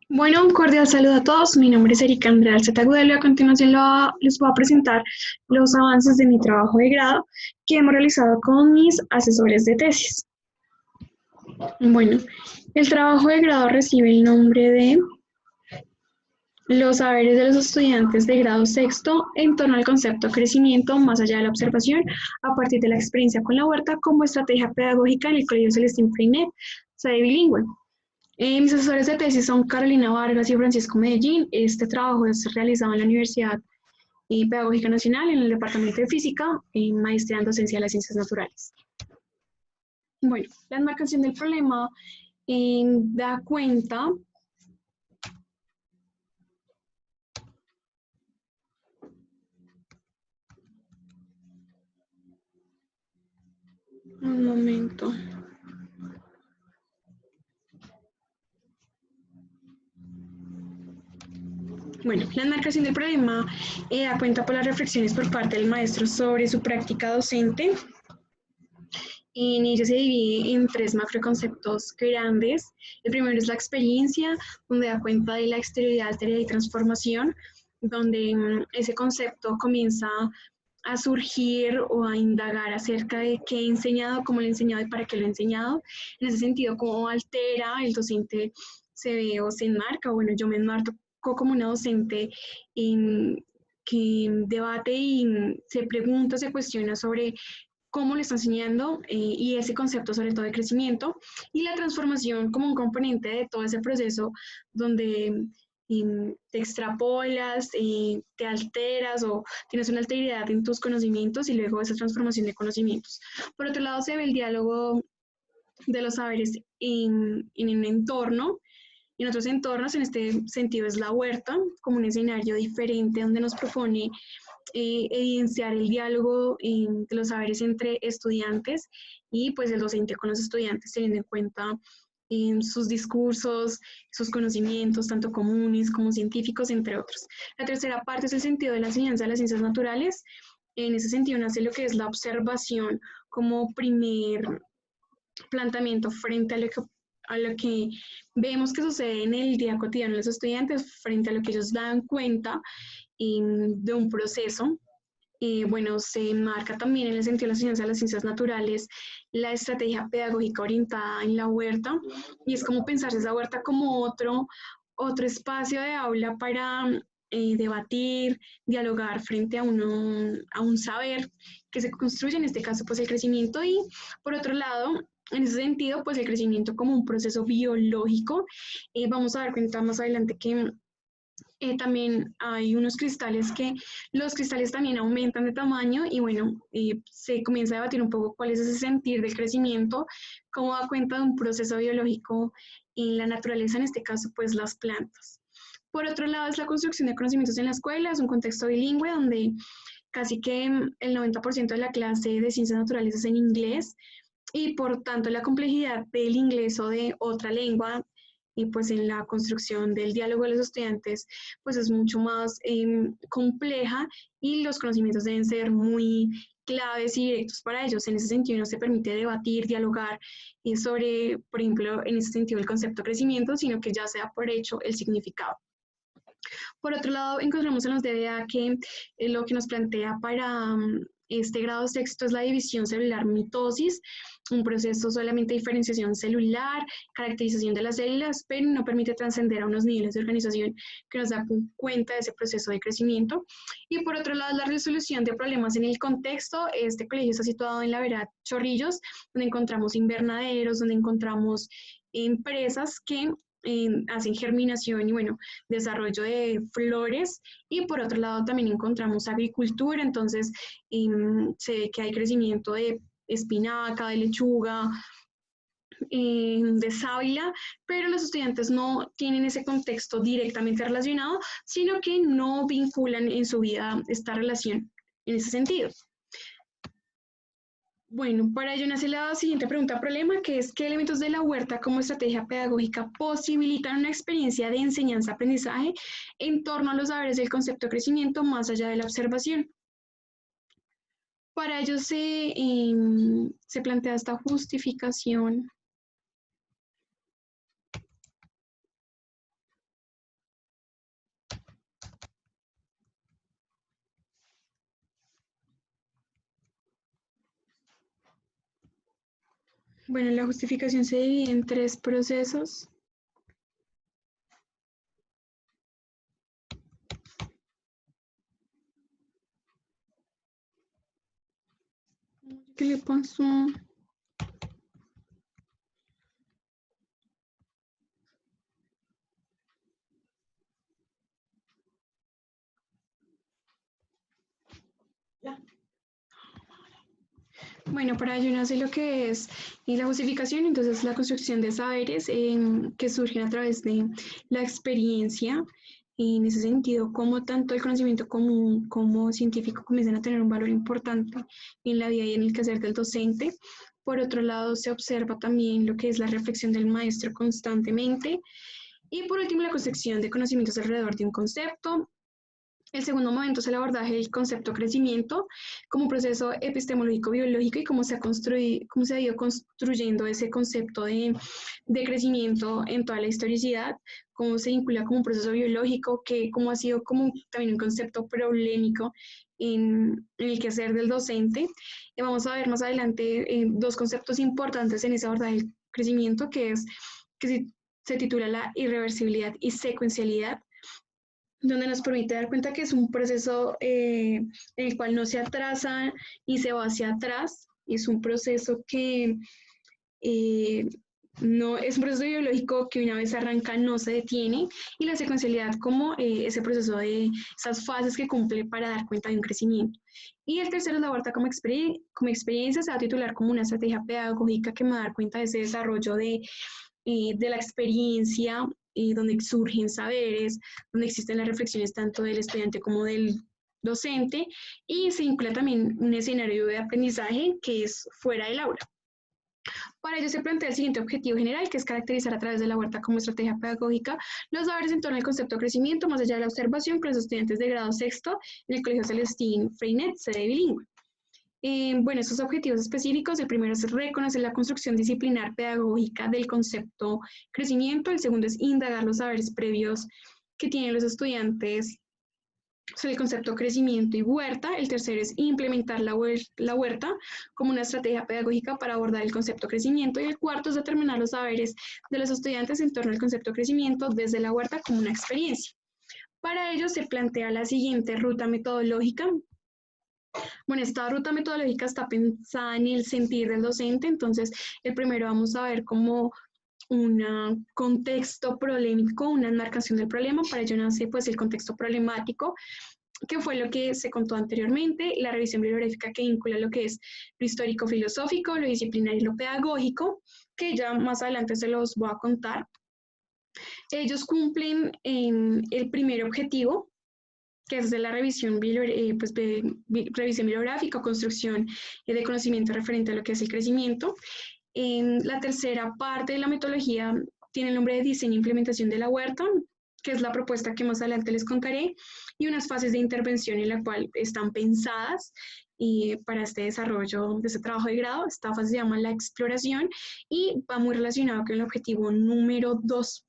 Bueno, un cordial saludo a todos. Mi nombre es Erika Andrea Alzate Agudelo y a continuación les voy a presentar los avances de mi trabajo de grado que hemos realizado con mis asesores de tesis. Bueno, el trabajo de grado recibe el nombre de los saberes de los estudiantes de grado sexto en torno al concepto crecimiento más allá de la observación a partir de la experiencia con la huerta como estrategia pedagógica en el Colegio Celestín Freinet, sede bilingüe. Mis asesores de tesis son Carolina Vargas y Francisco Medellín. Este trabajo es realizado en la Universidad Pedagógica Nacional, en el Departamento de Física, en maestría en docencia de las ciencias naturales. Bueno, la enmarcación del problema da cuenta. Un momento. Bueno, la enmarcación del problema da cuenta por las reflexiones por parte del maestro sobre su práctica docente. En ella se divide en tres macroconceptos grandes. El primero es la experiencia, donde da cuenta de la exterioridad, alteridad y transformación, donde ese concepto comienza a surgir o a indagar acerca de qué he enseñado, cómo lo he enseñado y para qué lo he enseñado. En ese sentido, cómo altera el docente se ve o se enmarca, bueno, yo me enmarco como una docente que debate y se pregunta, se cuestiona sobre cómo lo está enseñando y ese concepto sobre todo de crecimiento y la transformación como un componente de todo ese proceso donde te extrapolas, te alteras o tienes una alteridad en tus conocimientos y luego esa transformación de conocimientos. Por otro lado, se ve el diálogo de los saberes en un entorno. En otros entornos, en este sentido, es la huerta como un escenario diferente donde nos propone evidenciar el diálogo de los saberes entre estudiantes y pues el docente con los estudiantes, teniendo en cuenta sus discursos, sus conocimientos, tanto comunes como científicos, entre otros. La tercera parte es el sentido de la enseñanza de las ciencias naturales. En ese sentido nace lo que es la observación como primer planteamiento frente a lo que vemos que sucede en el día cotidiano de los estudiantes, frente a lo que ellos dan cuenta de un proceso. Bueno, se marca también en el sentido de la enseñanza de las ciencias naturales la estrategia pedagógica orientada en la huerta y es como pensarse esa huerta como otro espacio de aula para debatir, dialogar frente a un saber que se construye, en este caso pues el crecimiento y por otro lado, en ese sentido pues el crecimiento como un proceso biológico, vamos a dar cuenta más adelante que también hay unos cristales que los cristales también aumentan de tamaño y bueno, se comienza a debatir un poco cuál es ese sentir del crecimiento, cómo da cuenta de un proceso biológico en la naturaleza, en este caso pues las plantas. Por otro lado es la construcción de conocimientos en la escuela, es un contexto bilingüe donde casi que el 90% de la clase de ciencias naturales es en inglés y por tanto la complejidad del inglés o de otra lengua y pues en la construcción del diálogo de los estudiantes pues es mucho más compleja y los conocimientos deben ser muy claves y directos para ellos. En ese sentido no se permite debatir, dialogar sobre, por ejemplo, en ese sentido el concepto de crecimiento, sino que ya sea por hecho el significado. Por otro lado, encontramos en los DBA que lo que nos plantea para este grado sexto es la división celular mitosis, un proceso solamente de diferenciación celular, caracterización de las células, pero no permite trascender a unos niveles de organización que nos da cuenta de ese proceso de crecimiento. Y por otro lado, la resolución de problemas en el contexto. Este colegio está situado en la vereda Chorrillos, donde encontramos invernaderos, donde encontramos empresas que hacen germinación y bueno, desarrollo de flores y por otro lado también encontramos agricultura, entonces se ve que hay crecimiento de espinaca, de lechuga, de sábila, pero los estudiantes no tienen ese contexto directamente relacionado, sino que no vinculan en su vida esta relación en ese sentido. Bueno, para ello nace la siguiente pregunta-problema, que es ¿qué elementos de la huerta como estrategia pedagógica posibilitan una experiencia de enseñanza-aprendizaje en torno a los saberes del concepto de crecimiento más allá de la observación? Para ello se plantea esta justificación. Bueno, la justificación se divide en 3 procesos. ¿Qué le pasó? Bueno, para ello nace lo que es la justificación, entonces la construcción de saberes que surgen a través de la experiencia. En ese sentido, como tanto el conocimiento común como científico comienzan a tener un valor importante en la vida y en el quehacer del docente. Por otro lado, se observa también lo que es la reflexión del maestro constantemente. Y por último, la construcción de conocimientos alrededor de un concepto. El segundo momento es el abordaje del concepto crecimiento como un proceso epistemológico biológico y cómo se ha ido construyendo ese concepto de crecimiento en toda la historicidad, cómo se vincula como un proceso biológico, que cómo ha sido como también un concepto problemático en el quehacer del docente. Y vamos a ver más adelante dos conceptos importantes en ese abordaje del crecimiento, que se titula la irreversibilidad y secuencialidad, donde nos permite dar cuenta que es un proceso en el cual no se atrasa y se va hacia atrás, es un proceso que eh, no es un proceso biológico que una vez arranca no se detiene, y la secuencialidad como ese proceso de esas fases que cumple para dar cuenta de un crecimiento. Y el tercero es la huerta como experiencia, se va a titular como una estrategia pedagógica que me va a dar cuenta de ese desarrollo de la experiencia, donde surgen saberes, donde existen las reflexiones tanto del estudiante como del docente, y se incluye también un escenario de aprendizaje que es fuera del aula. Para ello se plantea el siguiente objetivo general, que es caracterizar a través de la huerta como estrategia pedagógica los saberes en torno al concepto de crecimiento, más allá de la observación, con los estudiantes de grado sexto en el Colegio Celestín Freinet, sede bilingüe. Bueno, estos objetivos específicos, el primero es reconocer la construcción disciplinar pedagógica del concepto crecimiento, el segundo es indagar los saberes previos que tienen los estudiantes sobre el concepto crecimiento y huerta, el tercero es implementar la huerta como una estrategia pedagógica para abordar el concepto crecimiento, y el cuarto es determinar los saberes de los estudiantes en torno al concepto crecimiento desde la huerta como una experiencia. Para ello se plantea la siguiente ruta metodológica. Bueno, esta ruta metodológica está pensada en el sentir del docente, entonces el primero vamos a ver como un contexto problemático, una enmarcación del problema. Para ello nace pues el contexto problemático, que fue lo que se contó anteriormente, la revisión bibliográfica que vincula lo que es lo histórico-filosófico, lo disciplinario y lo pedagógico, que ya más adelante se los voy a contar. Ellos cumplen el primer objetivo, que es de la revisión, revisión bibliográfica, construcción de conocimiento referente a lo que es el crecimiento. En la tercera parte de la metodología tiene el nombre de diseño e implementación de la huerta, que es la propuesta que más adelante les contaré, y unas fases de intervención en la cual están pensadas para este desarrollo de este trabajo de grado. Esta fase se llama la exploración y va muy relacionado con el objetivo número 2.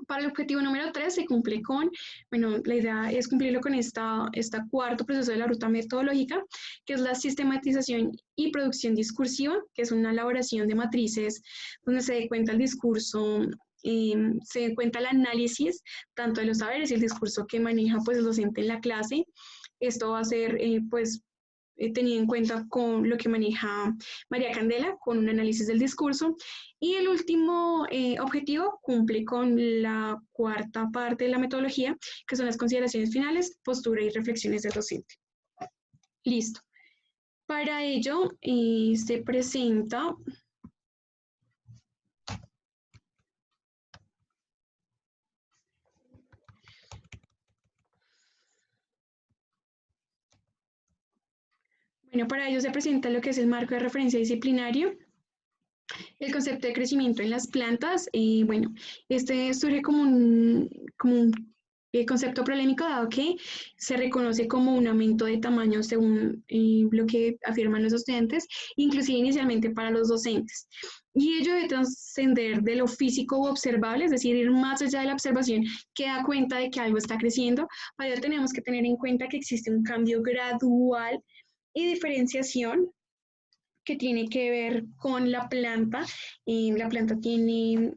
Para el objetivo número 3 se cumple con, bueno, la idea es cumplirlo con esta cuarto proceso de la ruta metodológica, que es la sistematización y producción discursiva, que es una elaboración de matrices donde se dé cuenta el discurso, se dé cuenta el análisis tanto de los saberes y el discurso que maneja pues el docente en la clase. Esto va a ser pues tenido en cuenta con lo que maneja María Candela, con un análisis del discurso. Y el último objetivo cumple con la cuarta parte de la metodología, que son las consideraciones finales, postura y reflexiones del docente. Listo. Para ello se presenta bueno, para ello se presenta lo que es el marco de referencia disciplinario, el concepto de crecimiento en las plantas. Bueno, este surge como un concepto problemático, dado que se reconoce como un aumento de tamaño según lo que afirman los estudiantes, inclusive inicialmente para los docentes. Y ello debe trascender de lo físico u observable, es decir, ir más allá de la observación que da cuenta de que algo está creciendo. Para ello tenemos que tener en cuenta que existe un cambio gradual y diferenciación que tiene que ver con la planta. La planta tiene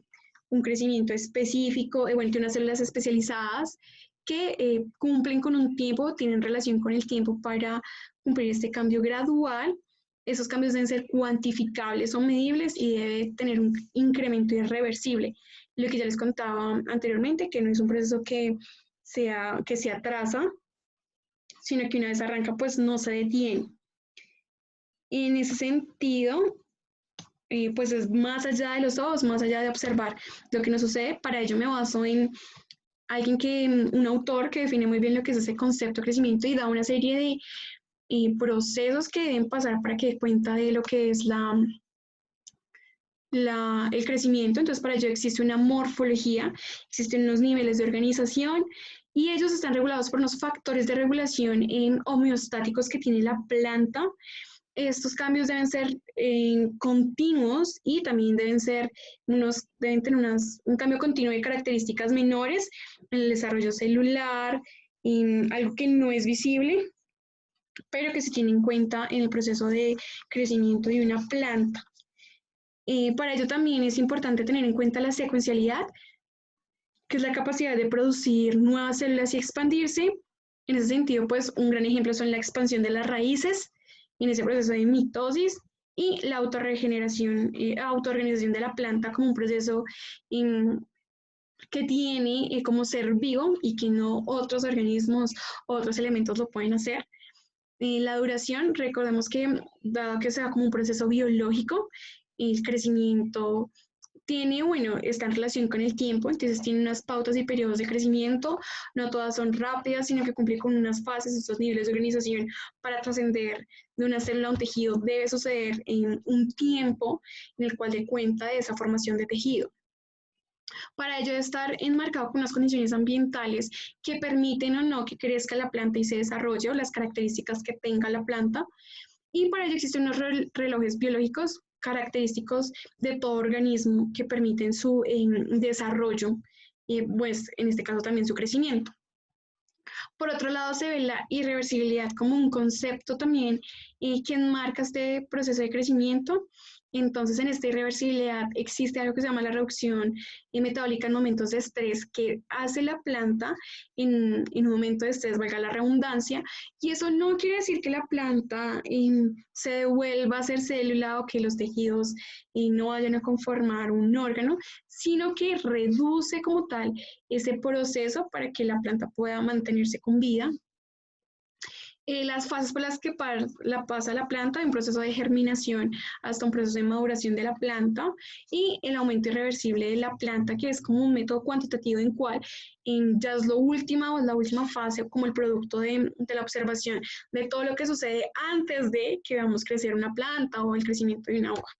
un crecimiento específico, bueno, tiene unas células especializadas que cumplen con un tiempo, tienen relación con el tiempo para cumplir este cambio gradual. Esos cambios deben ser cuantificables o medibles y debe tener un incremento irreversible. Lo que ya les contaba anteriormente, que no es un proceso que se atrasa, sino que una vez arranca, pues no se detiene. En ese sentido, pues es más allá de los ojos, más allá de observar lo que nos sucede. Para ello me baso en un autor que define muy bien lo que es ese concepto de crecimiento y da una serie de procesos que deben pasar para que dé cuenta de lo que es el crecimiento. Entonces, para ello existe una morfología, existen unos niveles de organización y ellos están regulados por unos factores de regulación homeostáticos que tiene la planta. Estos cambios deben ser continuos y también deben tener un cambio continuo de características menores en el desarrollo celular, algo que no es visible, pero que se tiene en cuenta en el proceso de crecimiento de una planta. Para ello también es importante tener en cuenta la secuencialidad, que es la capacidad de producir nuevas células y expandirse. En ese sentido, pues un gran ejemplo son la expansión de las raíces en ese proceso de mitosis y la autoorganización de la planta como un proceso que tiene como ser vivo y que no otros organismos, otros elementos lo pueden hacer. La duración, recordemos que dado que sea como un proceso biológico, el crecimiento está en relación con el tiempo, entonces tiene unas pautas y periodos de crecimiento, no todas son rápidas, sino que cumplen con unas fases, estos niveles de organización para trascender de una célula a un tejido debe suceder en un tiempo en el cual dé cuenta de esa formación de tejido. Para ello debe estar enmarcado con unas condiciones ambientales que permiten o no que crezca la planta y se desarrolle, o las características que tenga la planta. Y para ello existen unos relojes biológicos característicos de todo organismo que permiten su desarrollo y pues en este caso también su crecimiento. Por otro lado, se ve la irreversibilidad como un concepto también que enmarca este proceso de crecimiento. Entonces, en esta irreversibilidad existe algo que se llama la reducción metabólica en momentos de estrés que hace la planta en un momento de estrés, valga la redundancia, y eso no quiere decir que la planta se devuelva a ser célula o que los tejidos no vayan a conformar un órgano, sino que reduce como tal ese proceso para que la planta pueda mantenerse con vida. Las fases por las que pasa la planta, de un proceso de germinación hasta un proceso de maduración de la planta y el aumento irreversible de la planta, que es como un método cuantitativo en cual ya es la última fase, como el producto de la observación de todo lo que sucede antes de que veamos crecer una planta o el crecimiento de una hoja.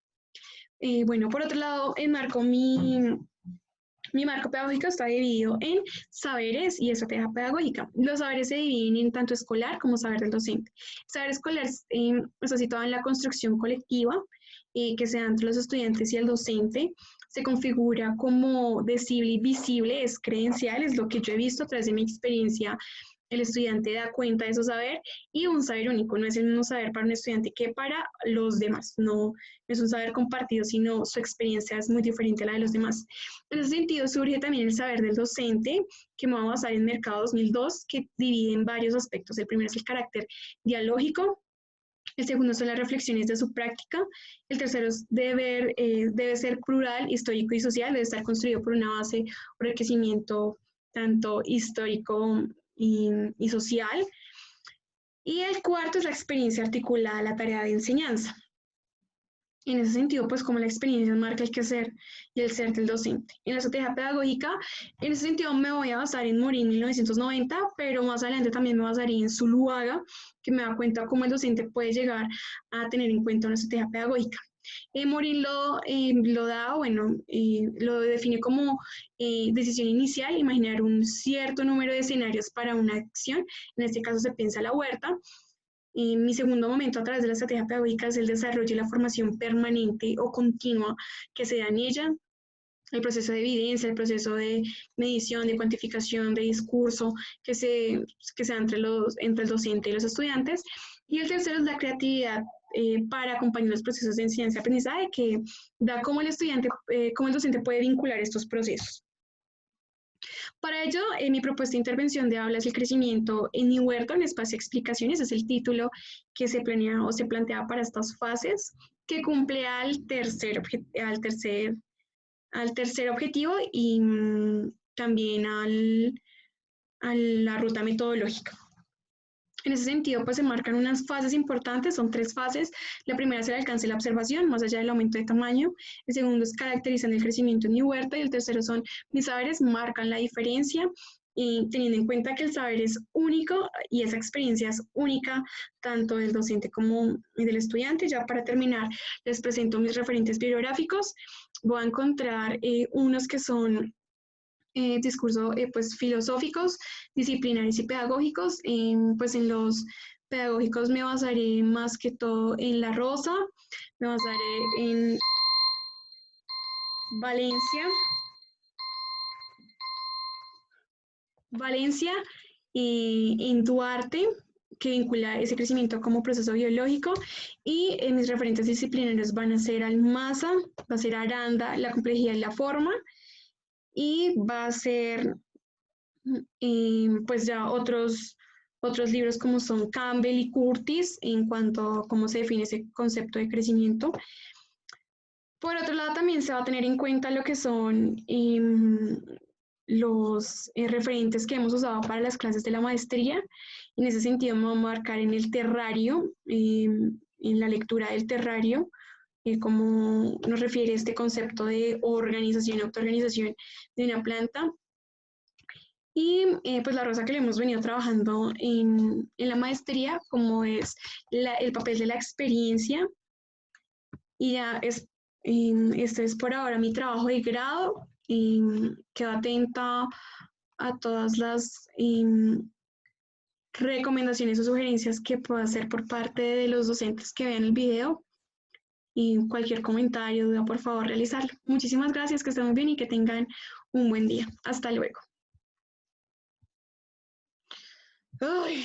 Bueno, por otro lado, mi marco pedagógico está dividido en saberes y estrategia pedagógica. Los saberes se dividen en tanto escolar como saber del docente. El saber escolar está situado en la construcción colectiva que se da entre los estudiantes y el docente. Se configura como decible y visible, es credencial, es lo que yo he visto a través de mi experiencia. El estudiante da cuenta de su saber y un saber único, no es el mismo saber para un estudiante que para los demás, no es un saber compartido, sino su experiencia es muy diferente a la de los demás. En ese sentido surge también el saber del docente, que me va a basar en Mercado 2002, que divide en varios aspectos. El primero es el carácter dialógico, el segundo son las reflexiones de su práctica, el tercero debe ser plural, histórico y social, debe estar construido por una base o enriquecimiento tanto histórico y social. Y el cuarto es la experiencia articulada, la tarea de enseñanza. En ese sentido, pues como la experiencia marca el quehacer y el ser del docente. En la estrategia pedagógica, en ese sentido me voy a basar en Morín 1990, pero más adelante también me basaría en Zuluaga, que me da cuenta cómo el docente puede llegar a tener en cuenta una estrategia pedagógica. Morín lo define como decisión inicial, imaginar un cierto número de escenarios para una acción, en este caso se piensa la huerta. Mi segundo momento a través de la estrategia pedagógica es el desarrollo y la formación permanente o continua que se da en ella. el proceso de evidencia, el proceso de medición, de cuantificación, de discurso que se da entre el docente y los estudiantes. Y el tercero es la creatividad para acompañar los procesos de enseñanza-aprendizaje, que da cómo el estudiante, cómo el docente puede vincular estos procesos. Para ello, mi propuesta de intervención de aula es el crecimiento en mi huerto, en espacio de explicaciones, es el título que se planea o se plantea para estas fases, que cumple al tercer objetivo y también a la ruta metodológica. En ese sentido, pues se marcan unas fases importantes, son 3 fases. La primera es el alcance de la observación, más allá del aumento de tamaño. El segundo es caracterizando el crecimiento en mi huerta. Y el tercero son mis saberes, marcan la diferencia. Y teniendo en cuenta que el saber es único y esa experiencia es única, tanto del docente como del estudiante. Ya para terminar, les presento mis referentes bibliográficos. Voy a encontrar unos que son discursos pues, filosóficos, disciplinarios y pedagógicos. Pues en los pedagógicos me basaré más que todo en La Rosa, me basaré en Valencia y en Duarte, que vincula ese crecimiento como proceso biológico, y mis referentes disciplinarios van a ser Almaza, va a ser Aranda, la complejidad y la forma, y va a ser pues ya otros libros como son Campbell y Curtis en cuanto a cómo se define ese concepto de crecimiento. Por otro lado, también se va a tener en cuenta lo que son los referentes que hemos usado para las clases de la maestría. En ese sentido, me voy a marcar en el terrario, en la lectura del terrario, cómo nos refiere este concepto de organización y autoorganización de una planta. Y pues la rosa que le hemos venido trabajando en la maestría, como es el papel de la experiencia. Y ya este es por ahora mi trabajo de grado. Quedo atenta a todas las recomendaciones o sugerencias que pueda hacer por parte de los docentes que vean el video. Y cualquier comentario, duda, por favor, realizarlo. Muchísimas gracias, que estén muy bien y que tengan un buen día. Hasta luego. Uy.